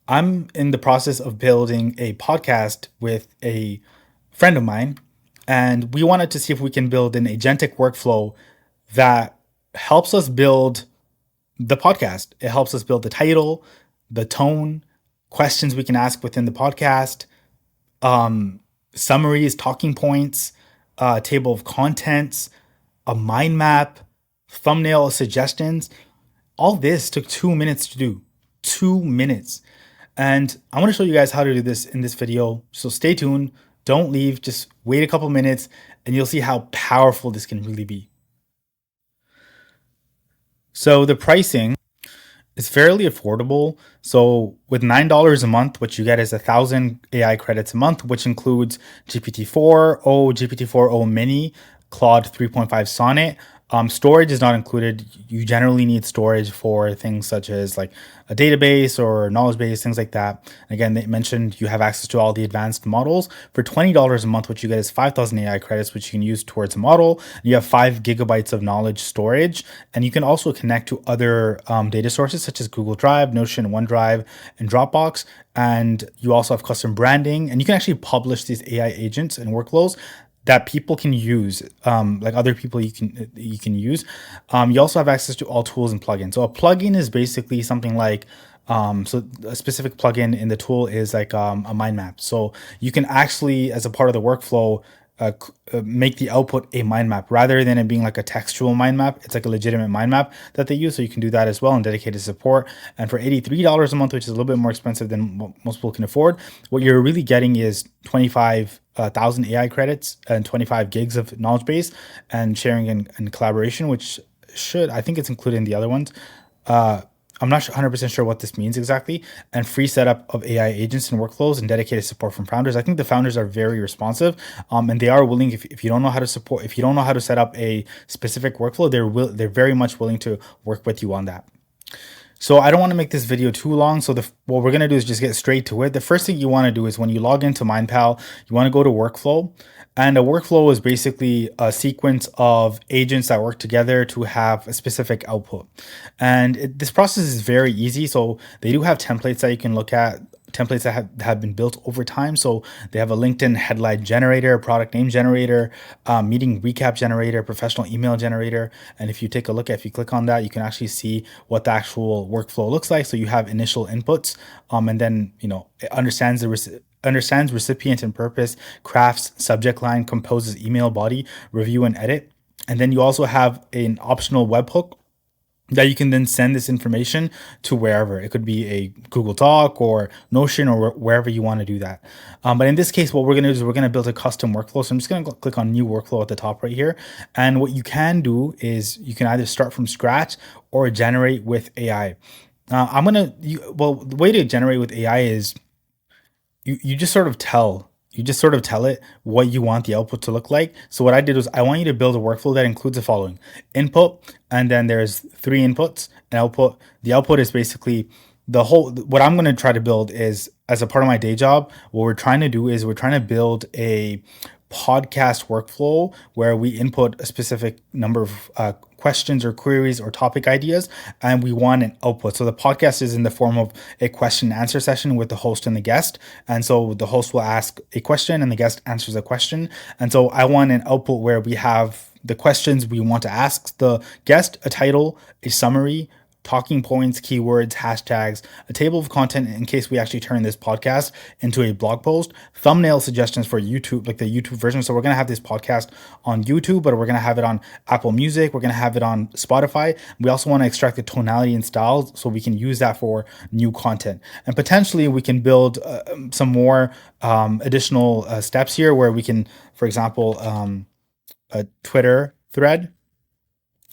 I'm in the process of building a podcast with a friend of mine, and we wanted to see if we can build an agentic workflow that helps us build the podcast. It helps us build the title, the tone, questions we can ask within the podcast, summaries, talking points, table of contents, a mind map, thumbnail suggestions. All this took 2 minutes to do. 2 minutes. And I want to show you guys how to do this in this video. So stay tuned. Don't leave. Just wait a couple minutes and you'll see how powerful this can really be. So the pricing is fairly affordable. So with $9 a month, what you get is 1,000 AI credits a month, which includes GPT-4o, GPT-4o Mini, Claude 3.5 Sonnet. Storage is not included. You generally need storage for things such as like a database or knowledge base, things like that. Again, they mentioned you have access to all the advanced models. For $20 a month, what you get is 5,000 AI credits, which you can use towards a model. You have 5 GB of knowledge storage, and you can also connect to other data sources such as Google Drive, Notion, OneDrive, and Dropbox. And you also have custom branding, and you can actually publish these AI agents and workflows that people can use, like other people you can use. You also have access to all tools and plugins. So a plugin is basically something like, so a specific plugin in the tool is like a mind map. So you can actually, as a part of the workflow, make the output a mind map rather than it being like a textual mind map. It's like a legitimate mind map that they use. So you can do that as well and dedicated support. And for $83 a month, which is a little bit more expensive than what most people can afford, what you're really getting is 25,000 AI credits and 25 gigs of knowledge base and sharing and collaboration, which I think it's included in the other ones. I'm not 100% sure what this means exactly, and free setup of AI agents and workflows and dedicated support from founders. I think the founders are very responsive, and they are willing. If you don't know how to support, if you don't know how to set up a specific workflow, they're very much willing to work with you on that. So I don't want to make this video too long. So what we're going to do is just get straight to it. The first thing you want to do is when you log into Mindpal, you want to go to workflow. And a workflow is basically a sequence of agents that work together to have a specific output. And this process is very easy. So they do have templates that you can look at, templates that have been built over time. So they have a LinkedIn headline generator, product name generator, meeting recap generator, professional email generator. And if you take a look if you click on that, you can actually see what the actual workflow looks like. So you have initial inputs, and then, it understands recipient and purpose, crafts subject line, composes email body, review and edit. And then you also have an optional webhook that you can then send this information to wherever. It could be a Google Doc or Notion or wherever you want to do that. But in this case, what we're going to do is we're going to build a custom workflow. So I'm just going to click on new workflow at the top right here. And what you can do is you can either start from scratch or generate with AI. The way to generate with AI is you just sort of tell it what you want the output to look like. So what I did was I want you to build a workflow that includes the following: input, and then there's 3 inputs, and output. The output is basically what I'm going to try to build is, as a part of my day job, what we're trying to do is we're trying to build a podcast workflow where we input a specific number of questions or queries or topic ideas, and we want an output. So the podcast is in the form of a question and answer session with the host and the guest. And so the host will ask a question and the guest answers a question. And so I want an output where we have the questions we want to ask the guest, a title, a summary, talking points, keywords, hashtags, a table of content in case we actually turn this podcast into a blog post, thumbnail suggestions for YouTube, like the YouTube version. So we're going to have this podcast on YouTube, but we're going to have it on Apple Music. We're going to have it on Spotify. We also want to extract the tonality and style so we can use that for new content. And potentially we can build some more additional steps here where we can, for example, a Twitter thread,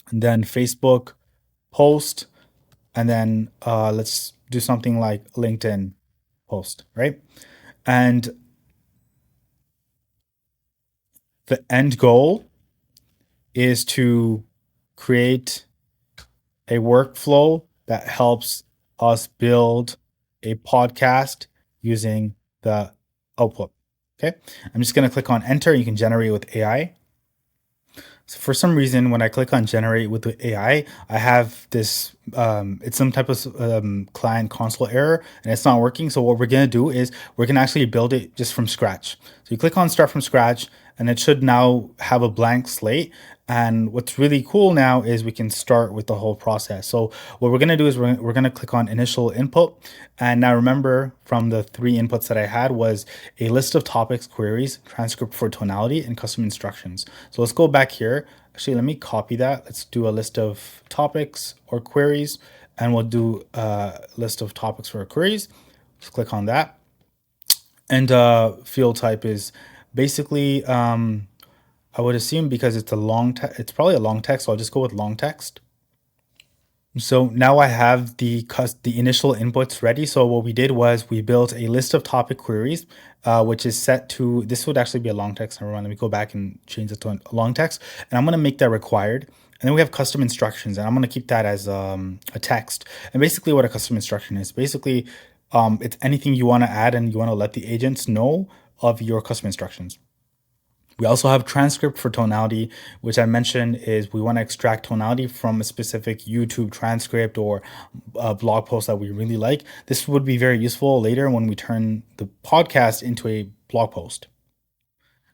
and then Facebook post, and then let's do something like LinkedIn post, right? And the end goal is to create a workflow that helps us build a podcast using the output. Okay, I'm just going to click on enter. You can generate with AI. So for some reason, when I click on generate with the I have this, it's some type of client console error and it's not working. So what we're going to do is we're going to actually build it just from scratch. So you click on start from scratch and it should now have a blank slate. And what's really cool now is we can start with the whole process. So what we're going to do is we're going to click on initial input. And now remember from the three inputs that I had was a list of topics, queries, transcript for tonality, and custom instructions. So let's go back here. Actually, let me copy that. Let's do a list of topics or queries, and we'll do a list of topics for queries. Just click on that. And field type is basically, I would assume because it's a it's probably a long text, so I'll just go with long text. So now I have the initial inputs ready. So what we did was we built a list of topic queries, which is set to, this would actually be a long text. Never mind, let me go back and change it to a long text. And I'm going to make that required. And then we have custom instructions, and I'm going to keep that as a text. And basically what a custom instruction is, basically it's anything you want to add and you want to let the agents know of your custom instructions. We also have transcript for tonality, which I mentioned is we want to extract tonality from a specific YouTube transcript or a blog post that we really like. This would be very useful later when we turn the podcast into a blog post.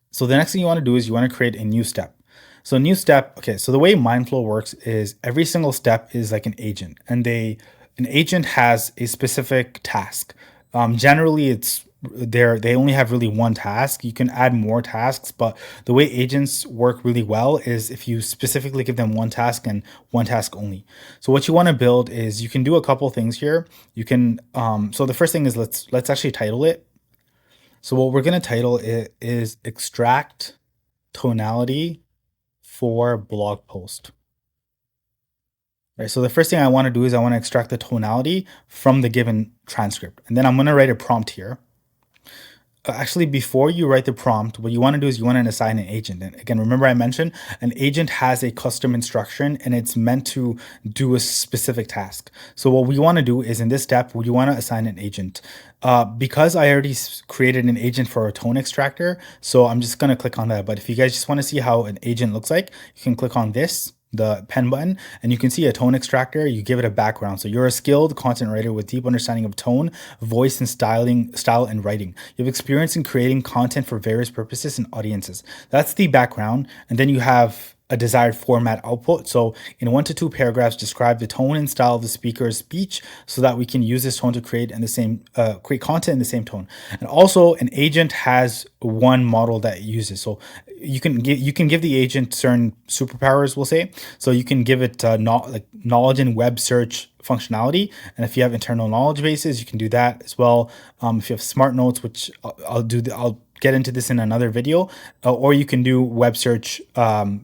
So the next thing you want to do is you want to create a new step. So a new step, okay, so the way Mindflow works is every single step is like an agent, and an agent has a specific task. Generally, they only have really one task. You can add more tasks, but the way agents work really well is if you specifically give them one task and one task only. So what you want to build is you can do a couple things here. You can so the first thing is let's actually title it. So what we're going to title it is extract tonality for blog post. Right. So the first thing I want to do is I want to extract the tonality from the given transcript. And then I'm going to write a prompt here. Actually, before you write the prompt, what you want to do is you want to assign an agent. And again, remember I mentioned an agent has a custom instruction and it's meant to do a specific task. So what we want to do is in this step, we want to assign an agent. Because I already created an agent for a tone extractor, so I'm just going to click on that. But if you guys just want to see how an agent looks like, you can click on this, the pen button, and you can see a tone extractor. You give it a background. So you're a skilled content writer with deep understanding of tone, voice, and style and writing. You have experience in creating content for various purposes and audiences. That's the background. And then you have a desired format output. So in 1 to 2 paragraphs, describe the tone and style of the speaker's speech so that we can use this tone to create create content in the same tone. And also an agent has one model that it uses. So you can give the agent certain superpowers, we'll say. So you can give it like knowledge and web search functionality, and if you have internal knowledge bases, you can do that as well. If you have smart notes, which I'll get into this in another video, or you can do web search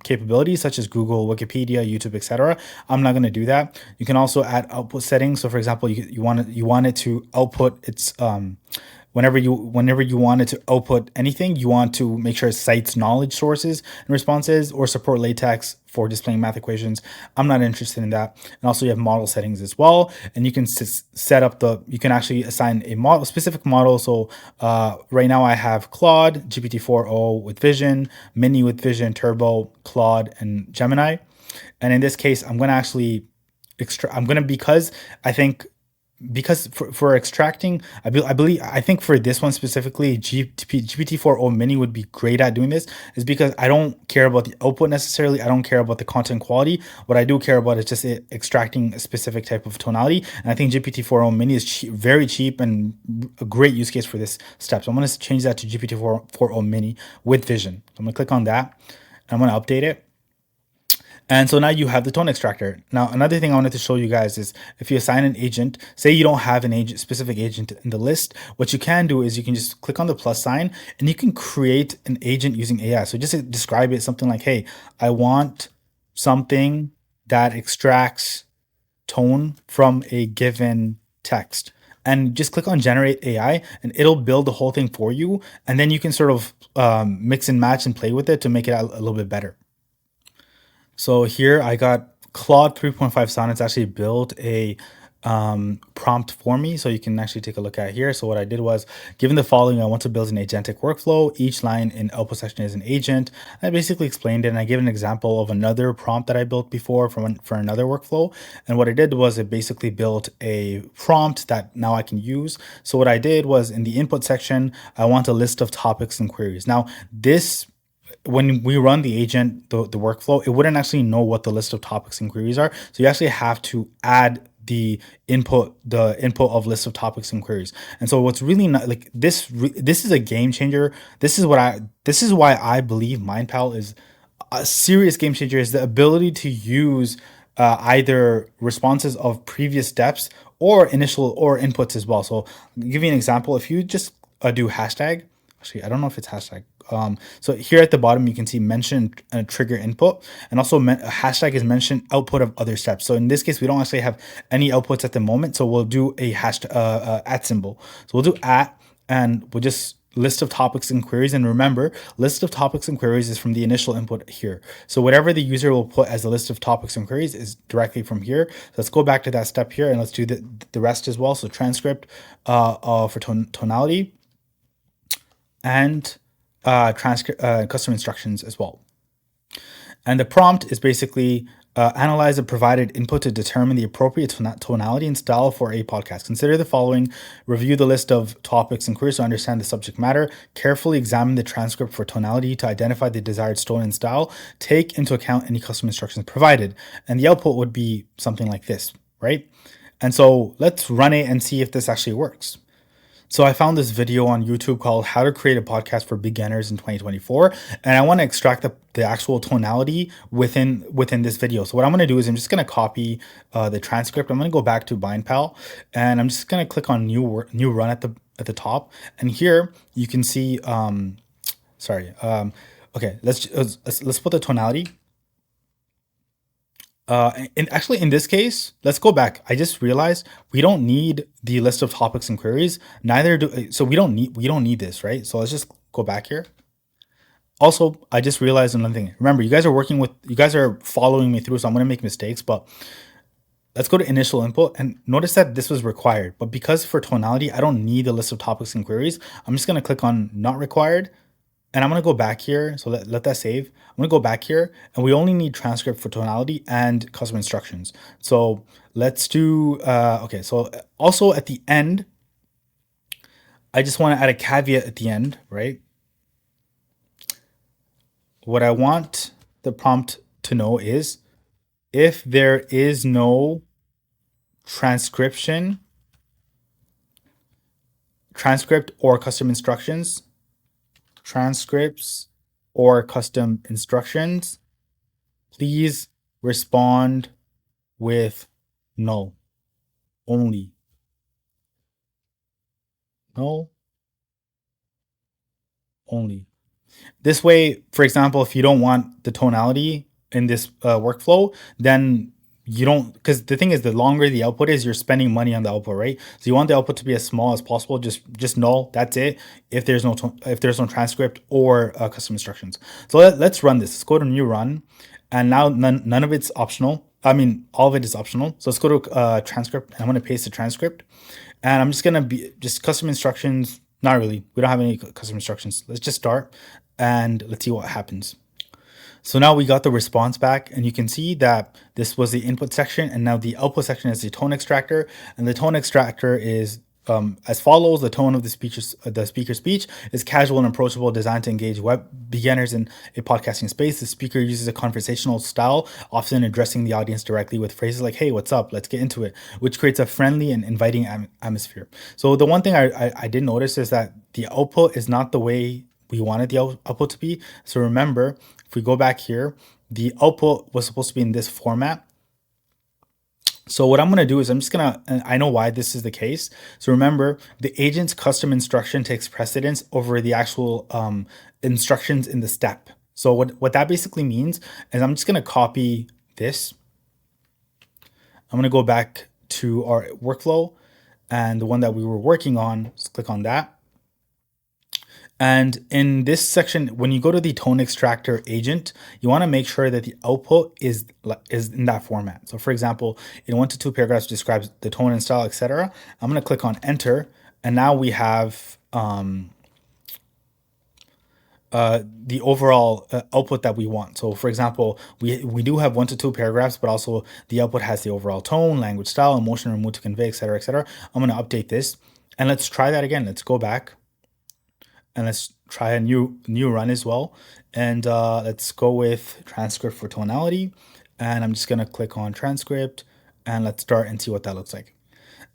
capabilities such as Google, Wikipedia, YouTube, etc. I'm not going to do that. You can also add output settings. So for example, you want it to output its whenever you want it to output anything, you want to make sure it cites knowledge sources and responses or support LaTeX for displaying math equations. I'm not interested in that. And also you have model settings as well. And you can set up you can actually assign a specific model. So right now I have Claude, GPT-4o with Vision, Mini with Vision, Turbo, Claude, and Gemini. And in this case, I'm going to actually because I think for extracting, I think for this one specifically, GPT-4o Mini would be great at doing this, is because I don't care about the output necessarily. I don't care about the content quality. What I do care about is just extracting a specific type of tonality. And I think GPT-4o Mini is very cheap and a great use case for this step. So I'm going to change that to GPT-4o Mini with Vision. So I'm going to click on that and I'm going to update it. And so now you have the tone extractor. Now, another thing I wanted to show you guys is if you assign an agent, say you don't have an specific agent in the list, what you can do is you can just click on the plus sign and you can create an agent using AI. So just to describe it, something like, hey, I want something that extracts tone from a given text. And just click on generate AI and it'll build the whole thing for you. And then you can sort of mix and match and play with it to make it a little bit better. So here I got Claude 3.5 Sonnets actually built a prompt for me. So you can actually take a look at here. So what I did was, given the following, I want to build an agentic workflow. Each line in output section is an agent. I basically explained it, and I gave an example of another prompt that I built before for another workflow. And what I did was it basically built a prompt that now I can use. So what I did was, in the input section, I want a list of topics and queries. Now, this when we run the agent, the workflow, it wouldn't actually know what the list of topics and queries are. So you actually have to add the input of list of topics and queries. And so what's really not like this is a game changer. This is why I believe Mindpal is a serious game changer, is the ability to use either responses of previous steps or initial or inputs as well. So I'll give you an example. If you just do hashtag, actually, I don't know if it's hashtag. So here at the bottom, you can see mention trigger input, and also hashtag is mention output of other steps. So in this case, we don't actually have any outputs at the moment. So we'll do a hashtag at symbol. So we'll do at, and we'll just list of topics and queries. And remember, list of topics and queries is from the initial input here. So whatever the user will put as a list of topics and queries is directly from here. So let's go back to that step here, and let's do the rest as well. So transcript for tonality, and custom instructions as well. And the prompt is basically analyze the provided input to determine the appropriate tonality and style for a podcast. Consider the following: review the list of topics and queries to understand the subject matter, carefully examine the transcript for tonality to identify the desired tone and style, take into account any custom instructions provided. And the output would be something like this, right? And so let's run it and see if this actually works. So I found this video on YouTube called How to Create a Podcast for Beginners in 2024. And I want to extract the actual tonality within this video. So what I'm going to do is I'm just going to copy the transcript. I'm going to go back to Mindpal, and I'm just going to click on new run at the top. And here you can see, sorry. Okay, let's put the tonality. And actually, in this case, let's go back. I just realized we don't need the list of topics and queries. Neither do so. We don't need this, right? So let's just go back here. Also, I just realized another thing. Remember, you guys are following me through, so I'm going to make mistakes. But let's go to initial input and notice that this was required. But because for tonality, I don't need a list of topics and queries, I'm just going to click on not required. And I'm going to go back here. So let that save. I'm going to go back here, and we only need transcript for tonality and custom instructions. So let's do, okay. So also at the end, I just want to add a caveat at the end, right? What I want the prompt to know is if there is no transcript or custom instructions, transcripts or custom instructions, please respond with no only. No only. This way, for example, if you don't want the tonality in this workflow, then you don't, because the thing is, the longer the output is, you're spending money on the output, right? So you want the output to be as small as possible. Just null. That's it. If there's no transcript or custom instructions. So let's run this. Let's go to new run, and now none of it's optional. I mean, all of it is optional. So let's go to transcript, and I'm going to paste the transcript, and I'm just going to be just custom instructions. Not really. We don't have any custom instructions. Let's just start, and let's see what happens. So now we got the response back, and you can see that this was the input section, and now the output section is the tone extractor, and the tone extractor is as follows. The tone of the speaker's speech is casual and approachable, designed to engage web beginners in a podcasting space. The speaker uses a conversational style, often addressing the audience directly with phrases like, "Hey, what's up? Let's get into it," which creates a friendly and inviting atmosphere. So the one thing I did notice is that the output is not the way we wanted the output to be. So remember, if we go back here, the output was supposed to be in this format. So what I'm going to do is I'm just going to, and I know why this is the case. So remember, the agent's custom instruction takes precedence over the actual instructions in the step. So what that basically means is I'm just going to copy this. I'm going to go back to our workflow, and the one that we were working on, just click on that. And in this section, when you go to the tone extractor agent, you want to make sure that the output is in that format. So for example, in 1 to 2 paragraphs describes the tone and style, etc. I'm going to click on enter, and now we have the overall output that we want. So for example, we do have 1 to 2 paragraphs, but also the output has the overall tone, language style, emotion or mood to convey, etc., etc. I'm going to update this, and let's try that again. Let's go back and let's try a new run as well. And let's go with transcript for tonality. And I'm just going to click on transcript, and let's start and see what that looks like.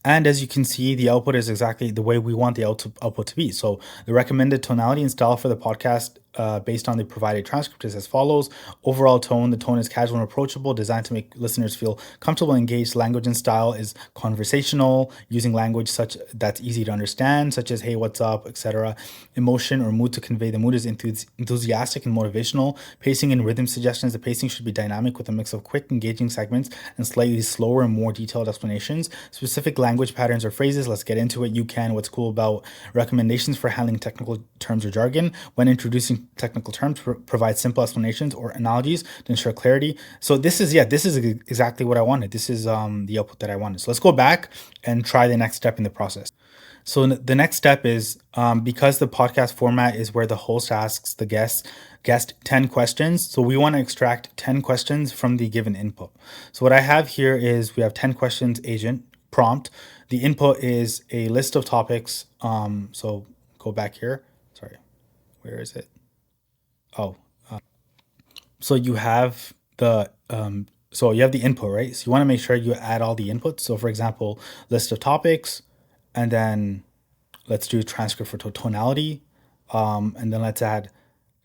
And as you can see, the output is exactly the way we want the output to be. So the recommended tonality and style for the podcast based on the provided transcript is as follows. Overall tone, the tone is casual and approachable, designed to make listeners feel comfortable and engaged. Language and style is conversational, using language such that's easy to understand, such as hey, what's up, etc. Emotion or mood to convey. The mood is enthusiastic and motivational. Pacing and rhythm suggestions. The pacing should be dynamic with a mix of quick, engaging segments and slightly slower and more detailed explanations. Specific language patterns or phrases. Let's get into it. You can. What's cool about recommendations for handling technical terms or jargon. When introducing technical terms, provide simple explanations or analogies to ensure clarity. So this is exactly what I wanted. This is the output that I wanted. So let's go back and try the next step in the process. So the next step is because the podcast format is where the host asks the guest 10 questions. So we want to extract 10 questions from the given input. So what I have here is we have 10 questions agent prompt. The input is a list of topics. So go back here. Sorry, where is it? Oh, so you have the input, right? So you want to make sure you add all the inputs. So for example, list of topics, and then let's do transcript for tonality, and then let's add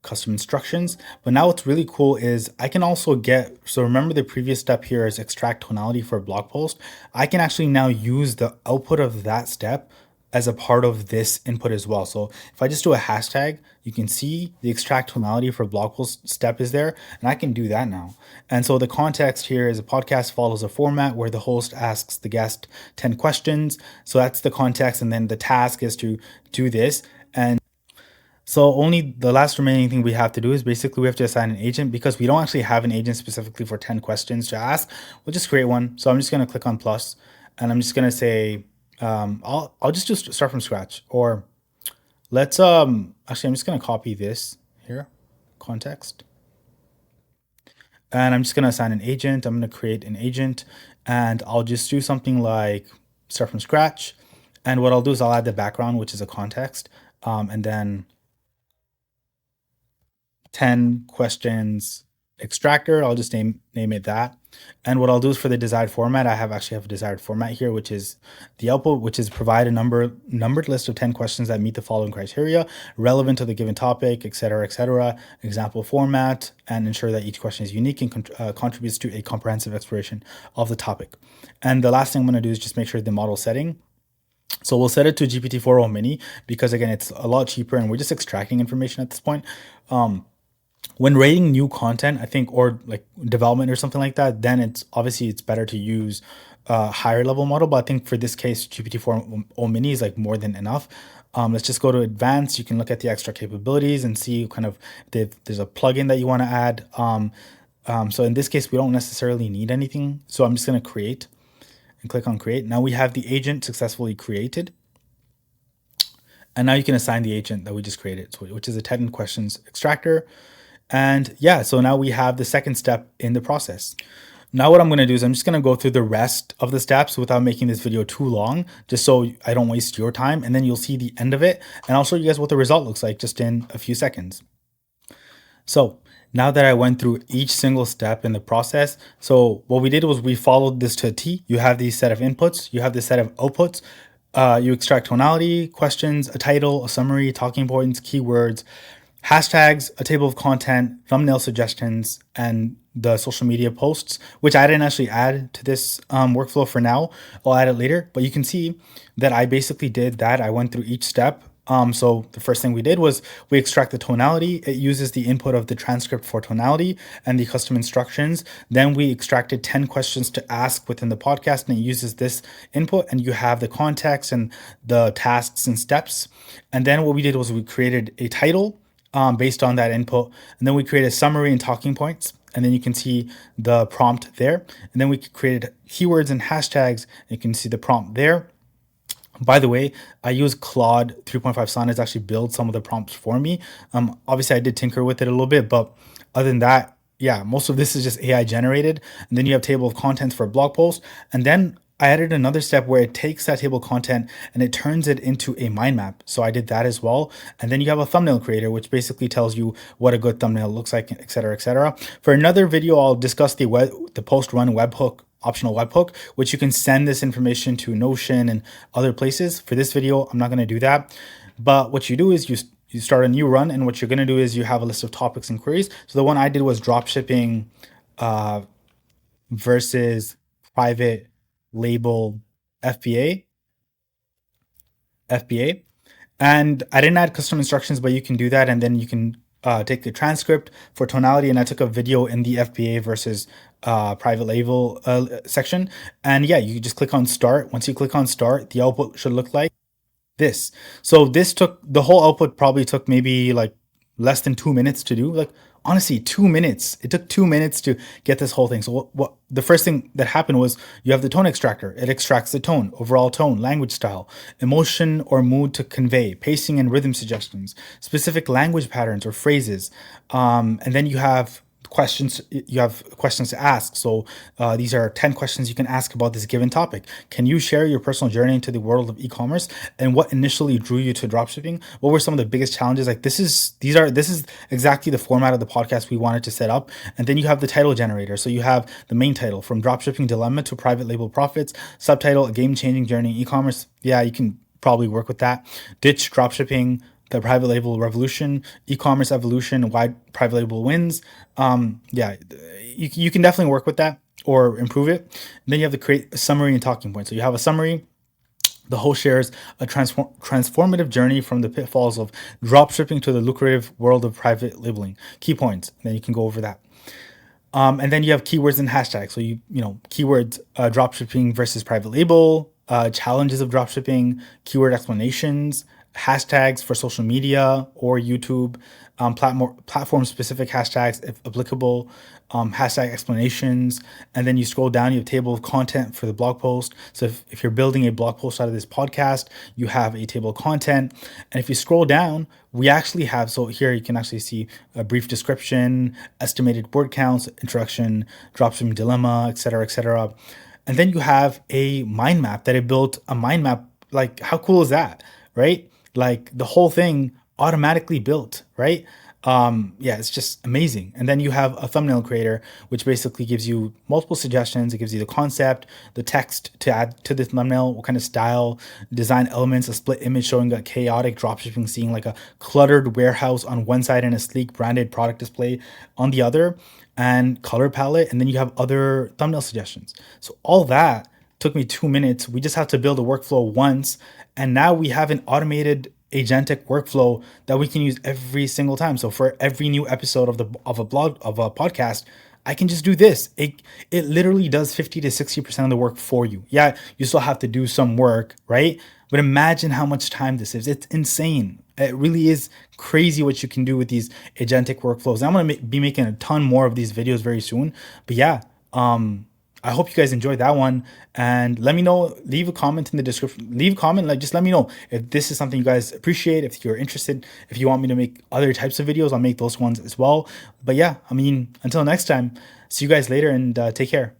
custom instructions. But now what's really cool is I can also so remember the previous step here is extract tonality for a blog post. I can actually now use the output of that step as a part of this input as well. So if I just do a hashtag, you can see the extract tonality for blog post step is there, and I can do that now. And so the context here is a podcast follows a format where the host asks the guest 10 questions. So that's the context, and then the task is to do this. And so only the last remaining thing we have to do is basically we have to assign an agent because we don't actually have an agent specifically for 10 questions to ask. We'll just create one. So I'm just going to click on plus, and I'm just going to say, I'll just do start from scratch, or let's actually I'm just going to copy this here, context, and I'm just going to assign an agent. I'm going to create an agent, and I'll just do something like start from scratch. And what I'll do is I'll add the background, which is a context, and then 10 questions extractor. I'll just name it that. And what I'll do is for the desired format, I actually have a desired format here, which is the output, which is provide a numbered list of 10 questions that meet the following criteria, relevant to the given topic, etc., etc., example format, and ensure that each question is unique and contributes to a comprehensive exploration of the topic. And the last thing I'm going to do is just make sure the model setting. So we'll set it to GPT-4o mini because again, it's a lot cheaper and we're just extracting information at this point. When rating new content, I think, or like development or something like that, then it's better to use a higher level model. But I think for this case, GPT-4o mini is like more than enough. Let's just go to advanced. You can look at the extra capabilities and see kind of if there's a plugin that you want to add. So in this case, we don't necessarily need anything. So I'm just going to create and click on create. Now we have the agent successfully created. And now you can assign the agent that we just created, which is a 10 questions extractor. And yeah, so now we have the second step in the process. Now what I'm going to do is I'm just going to go through the rest of the steps without making this video too long, just so I don't waste your time. And then you'll see the end of it. And I'll show you guys what the result looks like just in a few seconds. So now that I went through each single step in the process, so what we did was we followed this to a T. You have these set of inputs, you have this set of outputs. You extract tonality, questions, a title, a summary, talking points, keywords, hashtags, a table of content, thumbnail suggestions, and the social media posts, which I didn't actually add to this workflow for now. I'll add it later, but you can see that I basically did that. I went through each step So the first thing we did was we extract the tonality. It uses the input of the transcript for tonality and the custom instructions. Then we extracted 10 questions to ask within the podcast, and it uses this input, and you have the context and the tasks and steps. And then what we did was we created a title based on that input, and then we created a summary and talking points. And then you can see the prompt there. And then we created keywords and hashtags. And you can see the prompt there. By the way, I use Claude 3.5 Sonnet to actually build some of the prompts for me. Obviously, I did tinker with it a little bit, but other than that, yeah, most of this is just AI generated. And then you have table of contents for a blog post. And then I added another step where it takes that table of content and it turns it into a mind map. So I did that as well. And then you have a thumbnail creator, which basically tells you what a good thumbnail looks like, et cetera, et cetera. For another video, I'll discuss the post run webhook, optional webhook, which you can send this information to Notion and other places. For this video, I'm not going to do that. But what you do is you start a new run, and what you're going to do is you have a list of topics and queries. So the one I did was dropshipping versus private label FBA, FBA. And I didn't add custom instructions, but you can do that. And then you can take the transcript for tonality. And I took a video in the FBA versus private label section. And yeah, you just click on start. Once you click on start, the output should look like this. So this took, the whole output probably took maybe like less than 2 minutes to do. Like honestly, 2 minutes. It took 2 minutes to get this whole thing. So what the first thing that happened was you have the tone extractor. It extracts the tone, overall tone, language style, emotion or mood to convey, pacing and rhythm suggestions, specific language patterns or phrases. And then you have questions to ask. So these are 10 questions you can ask about this given topic. Can you share your personal journey into the world of e-commerce and what initially drew you to dropshipping? What were some of the biggest challenges? Like this is exactly the format of the podcast we wanted to set up. And then you have the title generator. So you have the main title, from dropshipping dilemma to private label profits, subtitle, a game-changing journey in e-commerce. Yeah, you can probably work with that. Ditch dropshipping, the private label revolution, e-commerce evolution, why private label wins. Yeah, you can definitely work with that or improve it. And then you have to create a summary and talking points. So you have a summary. The host shares a transformative journey from the pitfalls of dropshipping to the lucrative world of private labeling. Key points. And then you can go over that. And then you have keywords and hashtags. So keywords, dropshipping versus private label, challenges of dropshipping, keyword explanations, hashtags for social media or YouTube, platform specific hashtags if applicable, hashtag explanations. And then you scroll down, you have table of content for the blog post. So if you're building a blog post out of this podcast, you have a table of content. And if you scroll down, we actually have, so here you can actually see a brief description, estimated word counts, introduction, dropshipping dilemma, et cetera, et cetera. And then you have a mind map that it built a mind map. Like, how cool is that, right? Like the whole thing automatically built, right? Yeah, it's just amazing. And then you have a thumbnail creator, which basically gives you multiple suggestions. It gives you the concept, the text to add to the thumbnail, what kind of style, design elements, a split image showing a chaotic dropshipping scene, like a cluttered warehouse on one side and a sleek branded product display on the other, and color palette. And then you have other thumbnail suggestions. So all that took me 2 minutes. We just have to build a workflow once. And now we have an automated agentic workflow that we can use every single time. So for every new episode of a podcast, I can just do this. It literally does 50 to 60% of the work for you. Yeah, you still have to do some work, right? But imagine how much time this is. It's insane. It really is crazy what you can do with these agentic workflows. I'm going to be making a ton more of these videos very soon. But yeah, I hope you guys enjoyed that one, and let me know, leave a comment in the description, leave a comment, like just let me know if this is something you guys appreciate, if you're interested, if you want me to make other types of videos, I'll make those ones as well. But yeah, I mean, until next time, see you guys later, and take care.